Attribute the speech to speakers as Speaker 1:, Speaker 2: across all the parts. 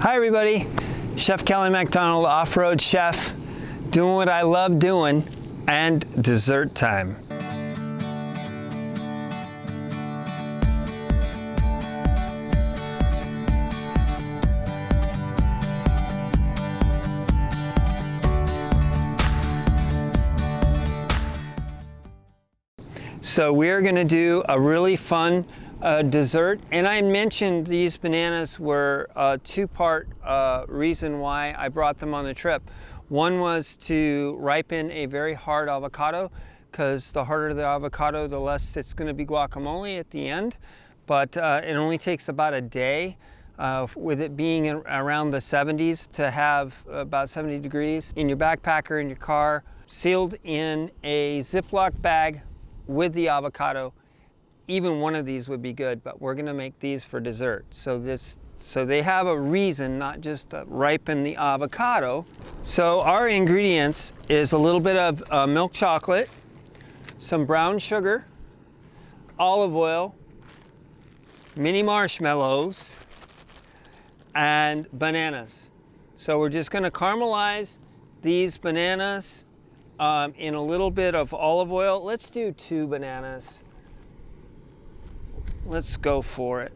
Speaker 1: Hi everybody, Chef Kelly McDonald, off-road chef, doing what I love doing, and dessert time. So we're going to do a really fun dessert, and I mentioned these bananas were a two-part reason why I brought them on the trip. One was to ripen a very hard avocado, because the harder the avocado, the less it's going to be guacamole at the end. But it only takes about a day, with it being around the 70s, to have about 70 degrees in your backpack or in your car, sealed in a Ziploc bag with the avocado. Even one of these would be good, but we're gonna make these for dessert. So they have a reason, not just to ripen the avocado. So our ingredients is a little bit of milk chocolate, some brown sugar, olive oil, mini marshmallows, and bananas. So we're just gonna caramelize these bananas in a little bit of olive oil. Let's do 2 bananas. Let's go for it.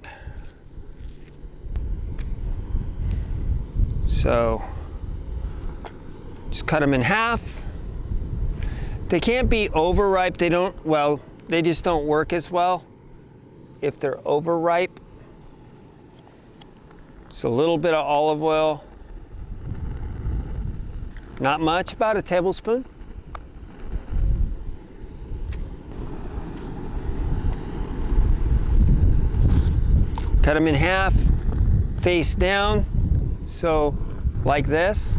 Speaker 1: So just cut them in half. They can't be overripe. They just don't work as well if they're overripe. So a little bit of olive oil. Not much, about a tablespoon. Cut them in half, face down, so like this.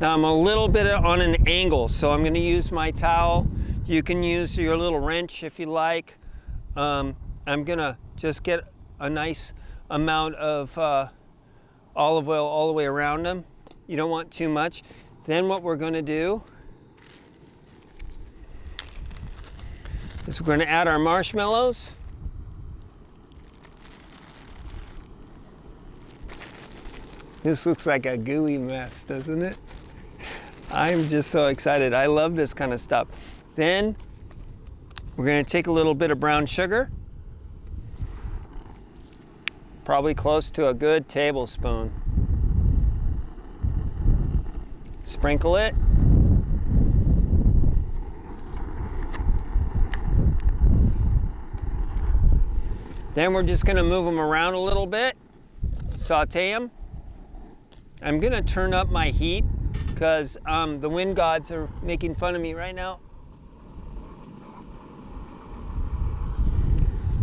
Speaker 1: Now I'm a little bit on an angle, so I'm gonna use my towel. You can use your little wrench if you like. I'm gonna just get a nice amount of olive oil all the way around them. You don't want too much. Then what we're gonna do is we're gonna add our marshmallows. This looks like a gooey mess, doesn't it? I'm just so excited. I love this kind of stuff. Then we're gonna take a little bit of brown sugar, probably close to a good tablespoon. Sprinkle it. Then we're just gonna move them around a little bit, saute them. I'm gonna turn up my heat because the wind gods are making fun of me right now.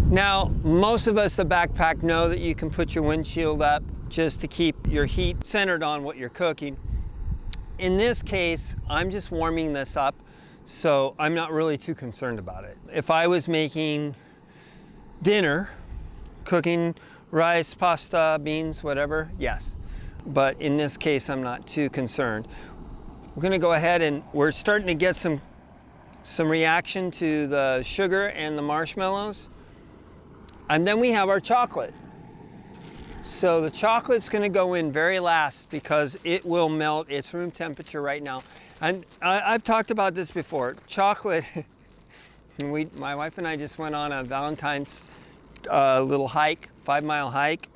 Speaker 1: Now, most of us, the backpack, know that you can put your windshield up just to keep your heat centered on what you're cooking. In this case, I'm just warming this up, so I'm not really too concerned about it. If I was making dinner, cooking rice, pasta, beans, whatever, yes. But in this case, I'm not too concerned. We're gonna go ahead and we're starting to get some reaction to the sugar and the marshmallows. And then we have our chocolate. So the chocolate's gonna go in very last because it will melt. It's room temperature right now. And I've talked about this before. Chocolate, my wife and I just went on a Valentine's little hike, 5-mile hike.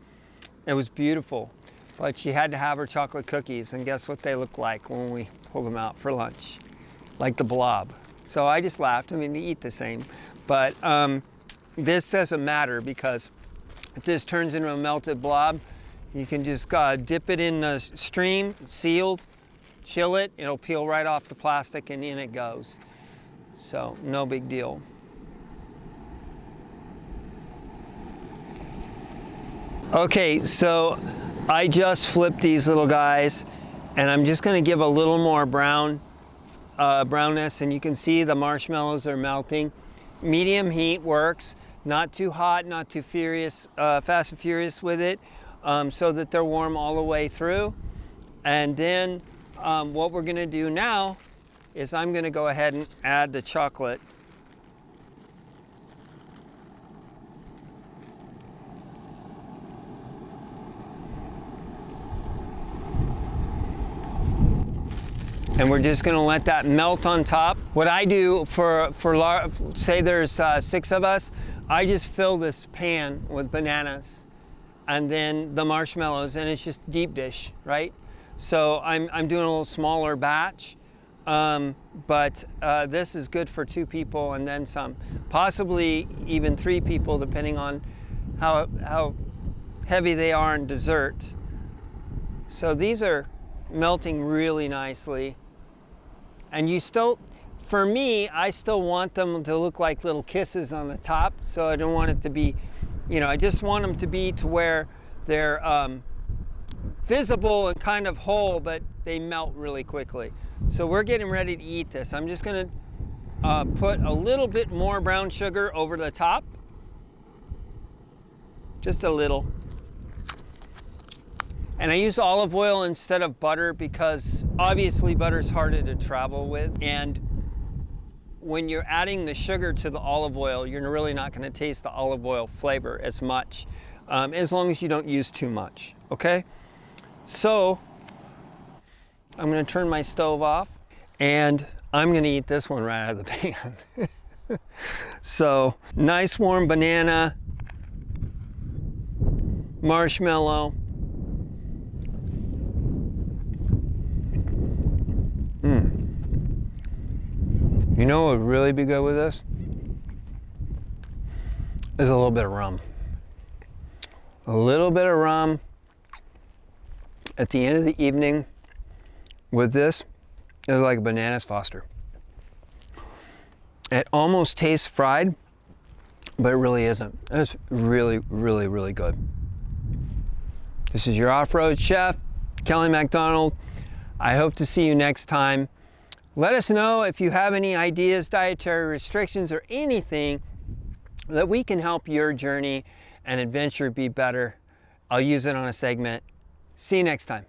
Speaker 1: It was beautiful. But she had to have her chocolate cookies, and guess what they look like when we pull them out for lunch? Like the blob. So I just laughed. I mean, they eat the same. But this doesn't matter because if this turns into a melted blob, you can just dip it in the stream, sealed, chill it. It'll peel right off the plastic, and in it goes. So no big deal. Okay, so I just flipped these little guys, and I'm just gonna give a little more brownness, and you can see the marshmallows are melting. Medium heat works, not too hot, not too furious, fast and furious with it, so that they're warm all the way through. And then what we're gonna do now is I'm gonna go ahead and add the chocolate. And we're just gonna let that melt on top. What I do say there's 6 of us, I just fill this pan with bananas and then the marshmallows, and it's just deep dish, right? So I'm doing a little smaller batch, but this is good for 2 people and then some, possibly even 3 people, depending on how heavy they are in dessert. So these are melting really nicely. And you still, for me, I still want them to look like little kisses on the top. So I don't want it to be, I just want them to be to where they're visible and kind of whole, but they melt really quickly. So we're getting ready to eat this. I'm just gonna put a little bit more brown sugar over the top. Just a little. And I use olive oil instead of butter because obviously butter's harder to travel with. And when you're adding the sugar to the olive oil, you're really not gonna taste the olive oil flavor as much, as long as you don't use too much, okay? So I'm gonna turn my stove off and I'm gonna eat this one right out of the pan. So nice warm banana, marshmallow. You know what would really be good with this? Is a little bit of rum. A little bit of rum at the end of the evening with this is like a bananas Foster. It almost tastes fried, but it really isn't. It's really, really, really good. This is your off-road chef, Kelly MacDonald. I hope to see you next time. Let us know if you have any ideas, dietary restrictions, or anything that we can help your journey and adventure be better. I'll use it on a segment. See you next time.